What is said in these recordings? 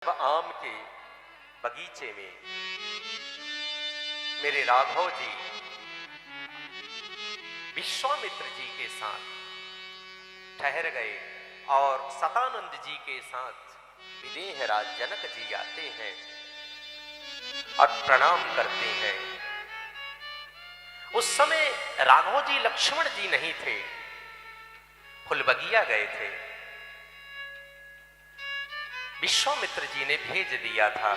आम के बगीचे में मेरे राघव जी विश्वामित्र जी के साथ ठहर गए और सतानंद जी के साथ विदेहराज जनक जी आते हैं और प्रणाम करते हैं। उस समय राघव जी लक्ष्मण जी नहीं थे, फुलबगिया गए थे। विश्वामित्र जी ने भेज दिया था।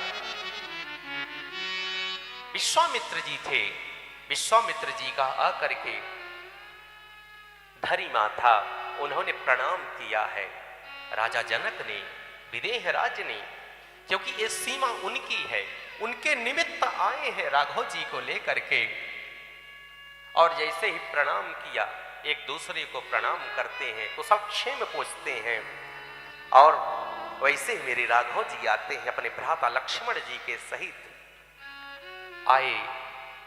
विश्वामित्र जी थे। विश्वामित्र जी का आकर के धरी माथा उन्होंने प्रणाम किया है राजा जनक ने, विदेहराज ने, क्योंकि ये सीमा उनकी है। उनके निमित्त आए हैं राघव जी को लेकर के। और जैसे ही प्रणाम किया, एक दूसरे को प्रणाम करते हैं, कुशल क्षेम पूछते हैं। और वैसे ही मेरे राघव जी आते हैं, अपने भ्राता लक्ष्मण जी के सहित आए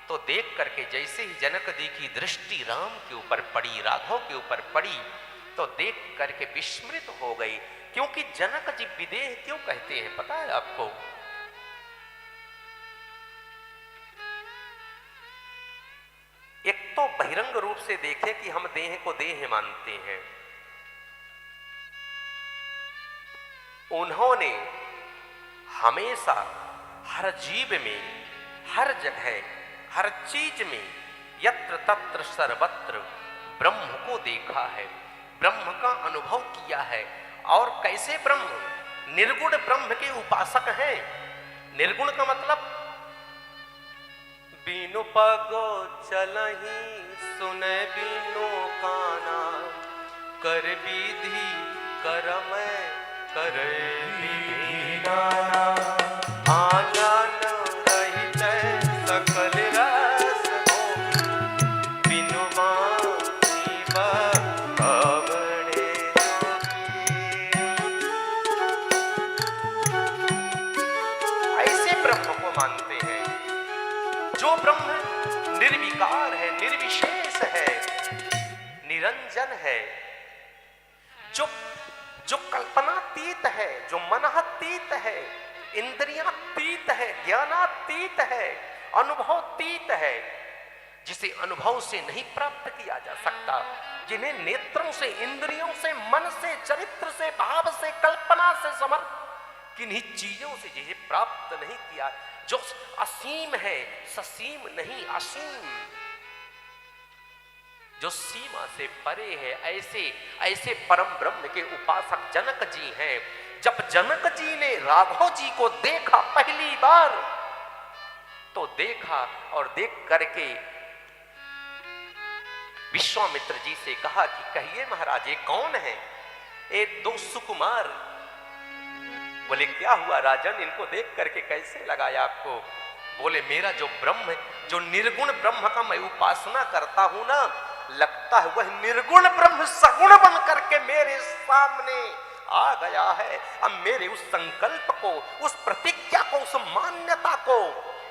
तो देख करके जैसे ही जनक जी की दृष्टि राम के ऊपर पड़ी, राघव के ऊपर पड़ी, तो देख करके विस्मृत हो गई। क्योंकि जनक जी विदेह क्यों कहते हैं पता है आपको? एक तो बहिरंग रूप से देखे कि हम देह को देह मानते हैं। उन्होंने हमेशा हर जीव में, हर जगह, हर चीज में यत्र तत्र सर्वत्र ब्रह्म को देखा है, ब्रह्म का अनुभव किया है। और कैसे ब्रह्म? निर्गुण ब्रह्म के उपासक हैं। निर्गुण का मतलब बिनु पगो चलहि सुने बिनु काना, कर विधि करम करे लीलाना, आनन रहित सकल रस भोग, बिनु मानी बवणे जोगी। ऐसे ब्रह्म को मानते हैं जो ब्रह्म निर्विकार है, निर्विशेष है, निरंजन है, जो कल्पनातीत है, जो मनहातीत है, इंद्रियातीत है, ज्ञानातीत है, अनुभवतीत है, जिसे अनुभव से नहीं प्राप्त किया जा सकता, जिन्हें नेत्रों से, इंद्रियों से, मन से, चरित्र से, भाव से, कल्पना से, समर्थ किन्हीं चीजों से जिसे प्राप्त नहीं किया, जो असीम है, ससीम नहीं, असीम, जो सीमा से परे है, ऐसे परम ब्रह्म के उपासक जनक जी हैं। जब जनक जी ने राघव जी को देखा पहली बार, तो देखा और देख करके विश्वामित्र जी से कहा कि कहिए महाराज, ये कौन है? ये दो सुकुमार। बोले क्या हुआ राजन, इनको देख करके कैसे लगाया आपको? बोले मेरा जो ब्रह्म, जो निर्गुण ब्रह्म का मैं उपासना करता हूं ना, लगता है वह निर्गुण ब्रह्म सगुण बन करके मेरे सामने आ गया है। अब मेरे उस संकल्प को, उस प्रतिज्ञा को, उस मान्यता को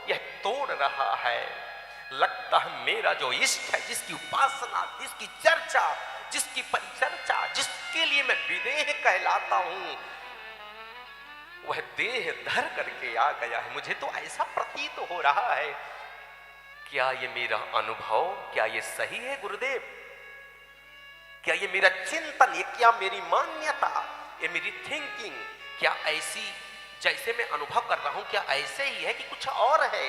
यह तोड़ रहा है। लगता है मेरा जो इष्ट है, जिसकी उपासना, जिसकी चर्चा, जिसकी परिचर्चा, जिसके लिए मैं विदेह कहलाता हूं, वह देह धर करके आ गया है। मुझे तो ऐसा प्रतीत हो रहा है। क्या ये मेरा अनुभव, क्या ये सही है गुरुदेव? क्या ये मेरा चिंतन, ये क्या मेरी मान्यता, ये मेरी थिंकिंग, क्या ऐसी जैसे मैं अनुभव कर रहा हूं, क्या ऐसे ही है कि कुछ और है?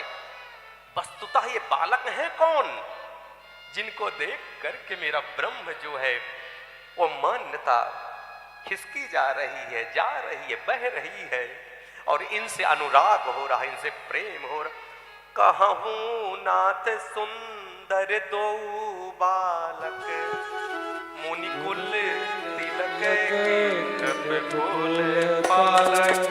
वस्तुतः ये बालक है कौन, जिनको देख करके मेरा ब्रह्म जो है वो मान्यता खिसकी जा रही है, जा रही है, बह रही है, और इनसे अनुराग हो रहा है, इनसे प्रेम हो रहा। कहूं नाथ सुंदर दो बालक, मुनिकुल तिलक के फूल पालक,